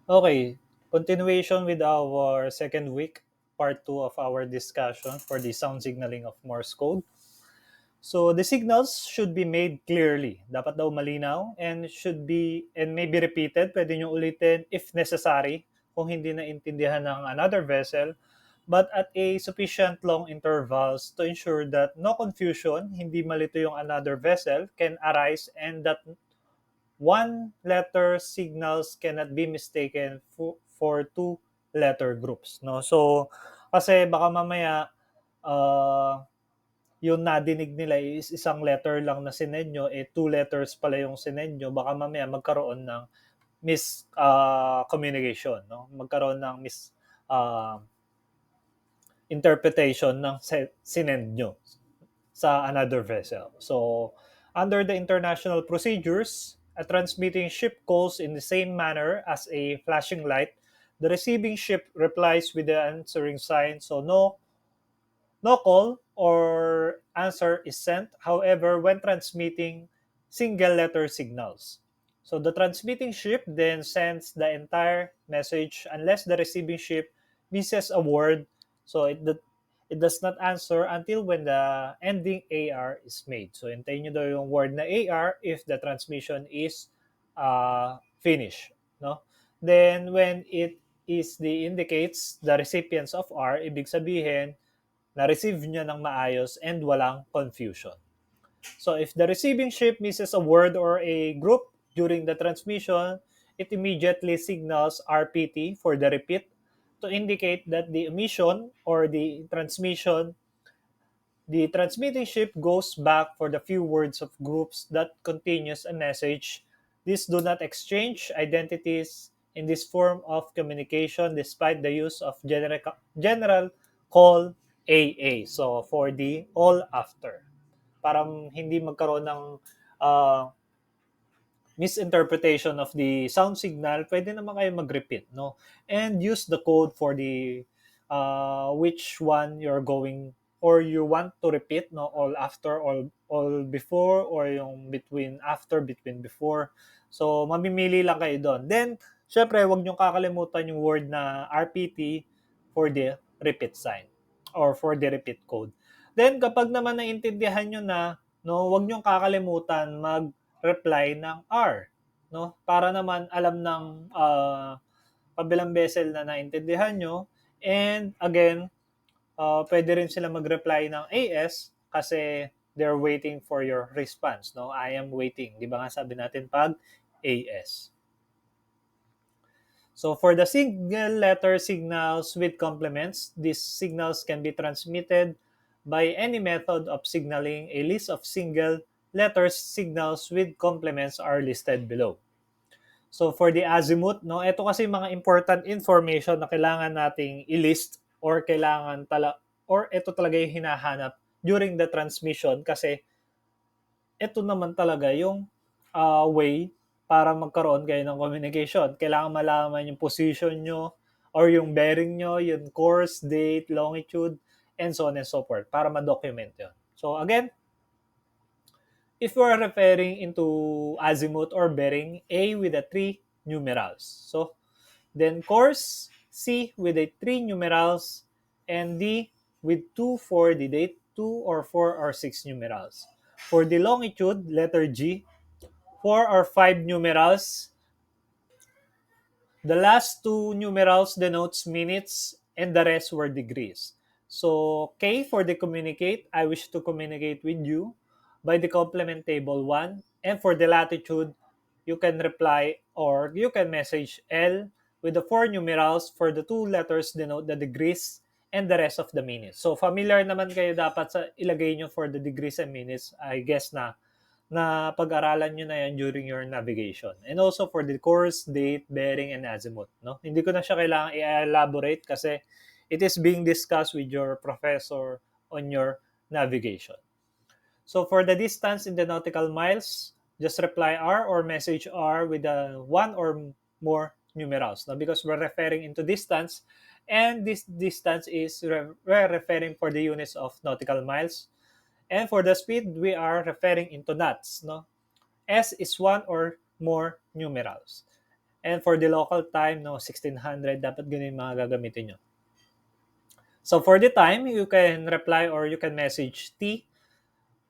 Okay, continuation with our second week, part 2 of our discussion for the sound signaling of Morse code. So the signals should be made clearly. Dapat daw malinaw and should be and may be repeated. Pwede nyo ulitin if necessary kung hindi naintindihan ng another vessel, but at a sufficient long intervals to ensure that no confusion, hindi malito yung another vessel can arise, and that one letter signals cannot be mistaken for two letter groups, no? So kasi baka mamaya yung nadinig nila is isang letter lang na sinend nyo, two letters pala yung sinend nyo, baka mamaya magkaroon ng communication, no? Magkaroon ng uh, interpretation ng sinend nyo sa another vessel. So, under the international procedures, a transmitting ship calls in the same manner as a flashing light. The receiving ship replies with the answering sign. So, no call or answer is sent. However, when transmitting single letter signals. So, the transmitting ship then sends the entire message unless the receiving ship misses a word. So, it does not answer until when the ending AR is made. So, hintayin nyo daw yung word na AR if the transmission is finished. No? Then, when it is the indicates the recipients of R, ibig sabihin, na-receive niya ng maayos and walang confusion. So if the receiving ship misses a word or a group during the transmission, it immediately signals RPT for the repeat to indicate that the emission or the transmitting ship goes back for the few words of groups that continues a message. These do not exchange identities in this form of communication despite the use of general call AA. So for the all after. Para hindi magkaroon ng uh, misinterpretation of the sound signal, pwede naman kayo mag-repeat, no? And use the code for the which one you're going or you want to repeat, no? All after, all before, or yung between after, between before. So, mamimili lang kayo doon. Then, syempre, wag niyong kakalimutan yung word na RPT for the repeat sign or for the repeat code. Then, kapag naman naintindihan nyo na, no, wag niyong kakalimutan reply ng R, no? Para naman alam ng kabilang vessel na naintindihan nyo. And again, pwede rin sila mag-reply ng AS kasi they're waiting for your response, no? I am waiting. Di ba nga sabi natin pag AS? So for the single letter signals with complements, these signals can be transmitted by any method of signaling. A list of single letters signals with complements are listed below. So for the azimuth, no, ito kasi mga important information na kailangan nating i-list or or ito talaga yung hinahanap during the transmission kasi ito naman talaga yung way para magkaroon kayo ng communication. Kailangan malaman yung position nyo or yung bearing nyo, yung course, date, longitude, and so on and so forth para ma-document yun. So again, if we're referring into azimuth or bearing, A with the 3 numerals. So then course, C with the 3 numerals, and D with 2 for the date, 2 or 4 or 6 numerals. For the longitude, letter G, 4 or 5 numerals. The last two numerals denotes minutes and the rest were degrees. So K for the communicate, I wish to communicate with you by the complement table 1. And for the latitude, you can reply or you can message L with the 4 numerals. For the two letters denote the degrees and the rest of the minutes. So familiar naman kayo dapat sa ilagay nyo for the degrees and minutes. I guess na pag-aralan nyo na yan during your navigation. And also for the course, date, bearing, and azimuth. No? Hindi ko na siya kailangan i-elaborate kasi it is being discussed with your professor on your navigation. So for the distance in the nautical miles, just reply R or message R with one or more numerals. Now, because we're referring into distance, and this distance is we're referring for the units of nautical miles. And for the speed, we are referring into knots. No? S is one or more numerals. And for the local time, no, 1600, dapat ganun yung mga gagamitin nyo. So for the time, you can reply or you can message T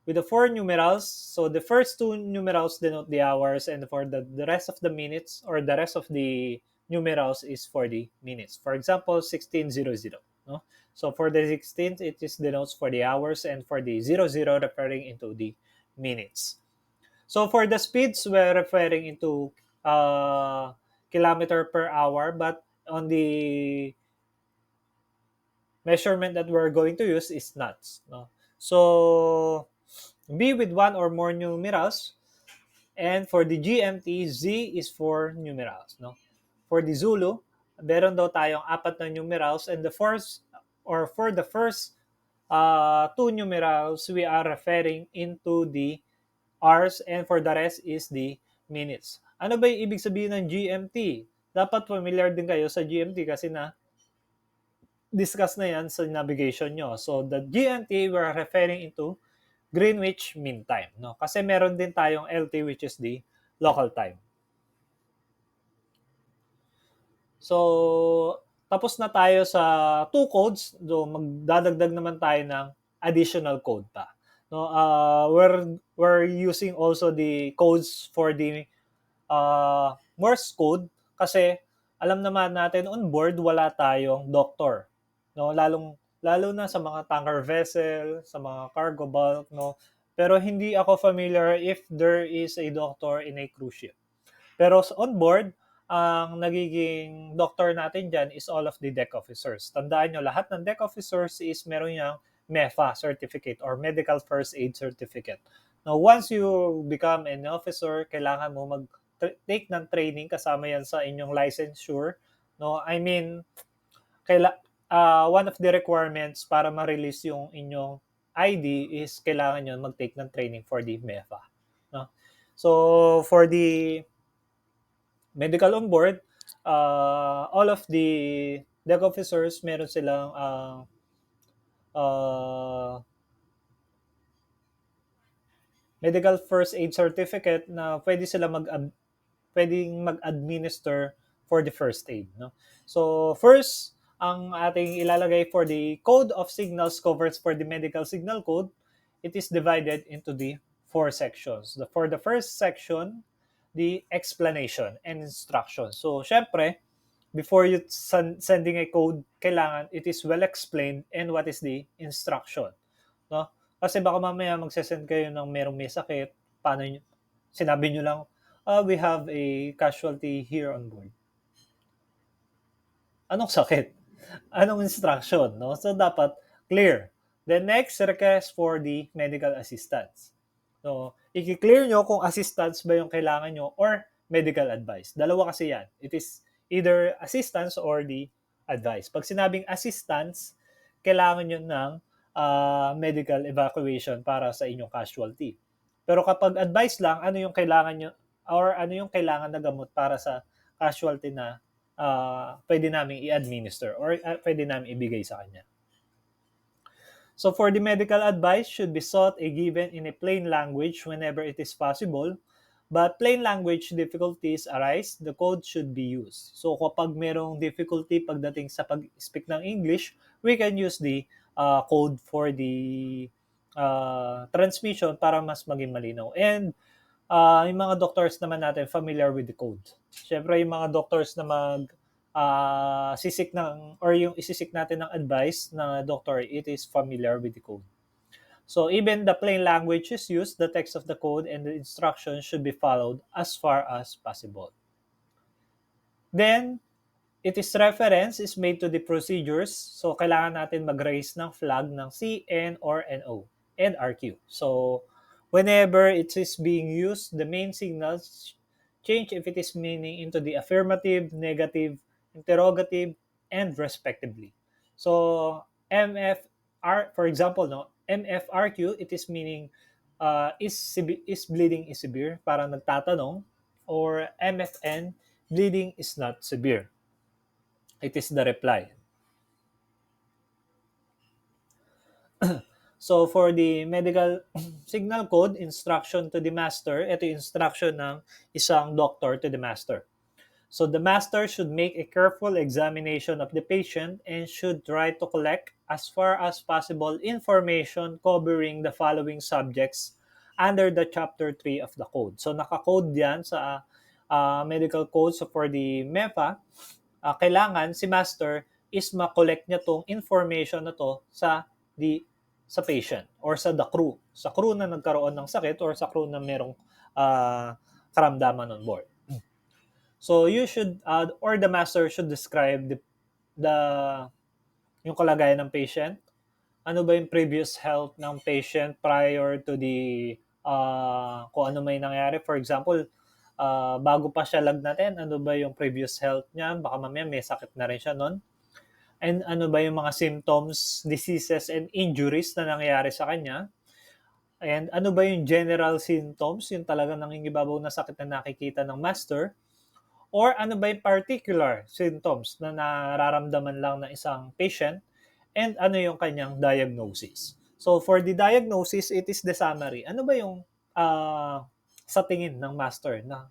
with the four numerals. So the first two numerals denote the hours, and for the rest of the minutes or the rest of the numerals is for the minutes. For example, 1600. No? So for the 16th, it is denotes for the hours, and for the 00 referring into the minutes. So for the speeds, we're referring into kilometer per hour, but on the measurement that we're going to use is knots. No? So B with one or more numerals, and for the GMT, Z is for numerals. No? For the Zulu, meron daw tayong apat na numerals, and the first or for the first two numerals, we are referring into the hours, and for the rest is the minutes. Ano ba yung ibig sabihin ng GMT? Dapat familiar din kayo sa GMT kasi na discuss na yan sa navigation nyo. So, the GMT, we're referring into Greenwich Mean Time. No? Kasi meron din tayong LT, which is the local time. So, tapos na tayo sa two codes. So, magdadagdag naman tayo ng additional code pa. No, we're using also the codes for the Morse code kasi alam naman natin on board wala tayong doctor. No, lalo na sa mga tanker vessel, sa mga cargo bulk, no. Pero hindi ako familiar if there is a doctor in a cruise ship. Pero on board, ang nagiging doctor natin dyan is all of the deck officers. Tandaan nyo, lahat ng deck officers is meron yung MEFA certificate or Medical First Aid Certificate. Now, once you become an officer, kailangan mo mag-take ng training kasama yan sa inyong licensure. No, I mean, one of the requirements para ma-release yung inyong ID is kailangan nyo mag-take ng training for the MEFA. No? So, for the medical on board, all of the deck officers, meron silang medical first aid certificate na pwedeng mag-administer for the first aid. No? So first, ang ating ilalagay for the code of signals covers for the medical signal code, it is divided into the four sections. For the first section, the explanation and instruction. So, syempre, before you sending a code, kailangan it is well explained and what is the instruction. No? Kasi baka mamaya magsesend kayo ng merong may sakit, paano nyo, sinabi nyo lang, we have a casualty here on board. Anong sakit? Anong instruction? No? So, dapat clear. The next, request for the medical assistance. So, i-clear nyo kung assistance ba yung kailangan nyo or medical advice. Dalawa kasi yan. It is either assistance or the advice. Pag sinabing assistance, kailangan nyo ng medical evacuation para sa inyong casualty. Pero kapag advice lang, ano yung kailangan nyo or ano yung kailangan na gamot para sa casualty na pwede namin i-administer or pwede namin ibigay sa kanya. So for the medical advice should be sought and given in a plain language whenever it is possible. But plain language difficulties arise, the code should be used. So kapag merong difficulty pagdating sa pag-speak ng English, we can use the code for the transmission para mas maging malinaw. And yung mga doctors naman natin familiar with the code. Siyempre yung mga doctors na sisik ng or yung isisik natin ng advice na doctor, it is familiar with the code. So even the plain language is used, the text of the code and the instructions should be followed as far as possible. Then, it is reference is made to the procedures. So kailangan natin mag-raise ng flag ng C, N, or NO and RQ. So whenever it is being used, the main signals change if it is meaning into the affirmative, negative, interrogative, and respectively. So MFR, for example, no, MFRQ, it is meaning is bleeding is severe, para nagtatanong, or MFN, bleeding is not severe. It is the reply. So for the medical signal code, instruction to the master, ito yung instruction ng isang doctor to the master. So the master should make a careful examination of the patient and should try to collect as far as possible information covering the following subjects under the chapter 3 of the code. So naka-code yan sa medical code. So for the MEFA, kailangan si master is ma-collect niya tong information na to sa patient or sa the crew. Sa crew na nagkaroon ng sakit or sa crew na merong karamdaman on board. So you should or the master should describe the yung kalagayan ng patient. Ano ba yung previous health ng patient prior to the kung ano may nangyari. For example, bago pa siya lagnatin, ano ba yung previous health niya? Baka mamaya may sakit na rin siya noon. And ano ba yung mga symptoms, diseases, and injuries na nangyayari sa kanya? And ano ba yung general symptoms, yung talagang nangingibabaw na sakit na nakikita ng master? Or ano ba yung particular symptoms na nararamdaman lang ng isang patient? And ano yung kanyang diagnosis? So for the diagnosis, it is the summary. Ano ba yung sa tingin ng master na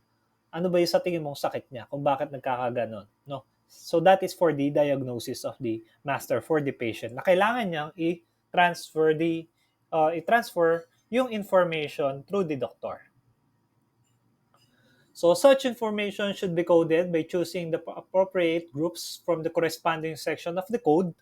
ano ba yung sa tingin mong sakit niya kung bakit nagkakaganon, no? So that is for the diagnosis of the master for the patient na kailangan niyang i-transfer yung information through the doctor. So such information should be coded by choosing the appropriate groups from the corresponding section of the code.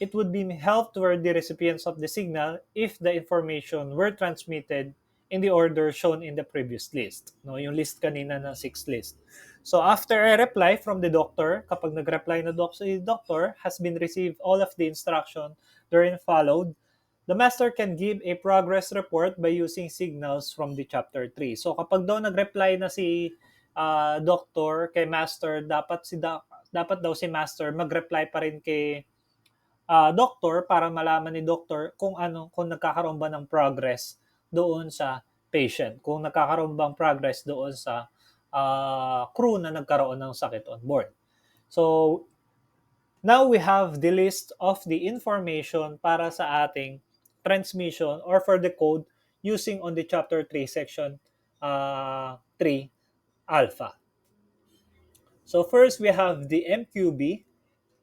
It would be help toward the recipients of the signal if the information were transmitted in the order shown in the previous list. No, yung list kanina na 6 list. So after a reply from the doctor, kapag nag-reply na si doctor, has been received all of the instruction therein followed, the master can give a progress report by using signals from the chapter 3. So kapag daw nag-reply na si doctor kay master, dapat daw si master mag-reply pa rin kay doctor para malaman ni doctor kung nagkakaroon ba ng progress doon sa patient, kung nagkakaroon bang progress doon sa crew na nagkaroon ng sakit on board. So now we have the list of the information para sa ating transmission or for the code using on the chapter 3 section 3 alpha. So first we have the MQB,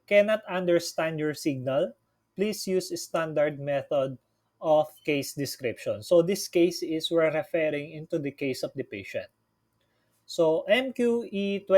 cannot understand your signal. Please use standard method of case description. So this case is we're referring into the case of the patient. So MQE26,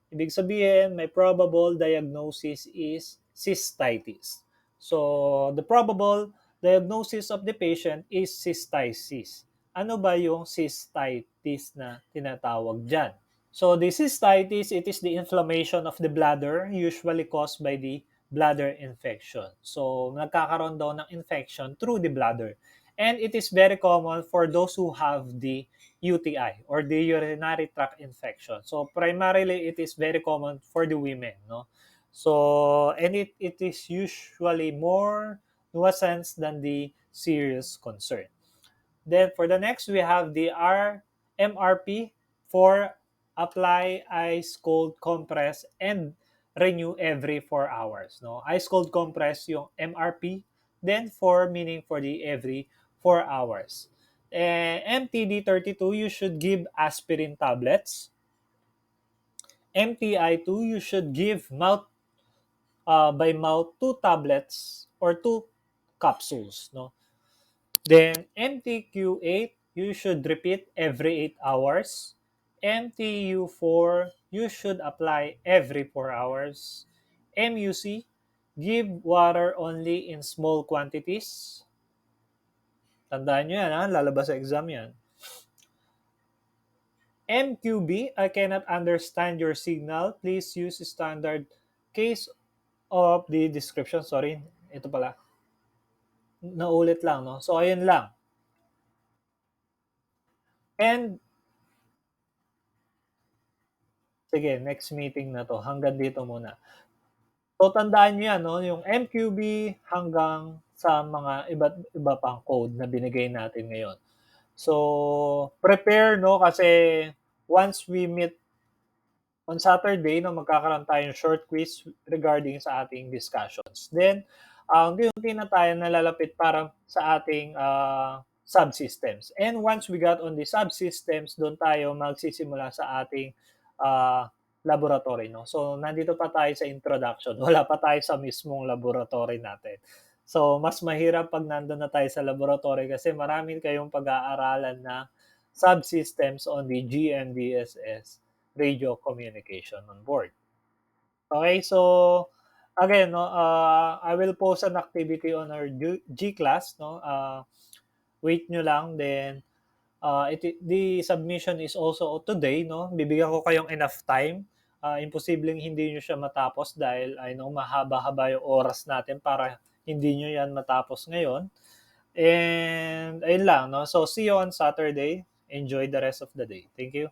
ibig sabihin may probable diagnosis is cystitis. So the probable diagnosis of the patient is cystitis. Ano ba yung cystitis na tinatawag dyan? So the cystitis, it is the inflammation of the bladder usually caused by the bladder infection. So nagkakaroon daw ng infection through the bladder. And it is very common for those who have the UTI or the urinary tract infection. So primarily it is very common for the women, no? So and it is usually more nuisance than the serious concern. Then for the next we have the MRP for apply ice cold compress and renew every 4 hours, no? Ice cold compress yung MRP, then for meaning for the every 4 hours. MTD32, you should give aspirin tablets. MTI2, you should give by mouth 2 tablets or 2 capsules, no? Then MTQ8, you should repeat every 8 hours. MTU4, you should apply every 4 hours. MUC, give water only in small quantities. Tandaan nyo yan, ha? Lalabas sa exam yan. MQB, I cannot understand your signal. Please use standard case of the description. Sorry, ito pala. Naulit lang, no? So, ayun lang. And, sige, next meeting na to. Hanggang dito muna. So, tandaan nyo yan, no? Yung MQB hanggang sa mga iba pang code na binigay natin ngayon. So, prepare, no? Kasi once we meet on Saturday, no, magkakaroon tayong short quiz regarding sa ating discussions. Then, unti-unti na tayo nalalapit para sa ating subsystems. And once we got on the subsystems, doon tayo magsisimula sa ating laboratory, no? So, nandito pa tayo sa introduction, wala pa tayo sa mismong laboratory natin. So, mas mahirap 'pag nandun na tayo sa laboratory kasi marami kayong pag-aaralan na subsystems on the GMDSS radio communication on board. Okay, so again 'no, I will post an activity on our G-class 'no, wait nyo lang then, the submission is also today 'no, bibigyan ko kayong enough time. Imposibleng hindi niyo siya matapos dahil I know mahaba-haba yung oras natin para hindi niyo 'yan matapos ngayon. And ayun lang 'no, so see you on Saturday. Enjoy the rest of the day. Thank you.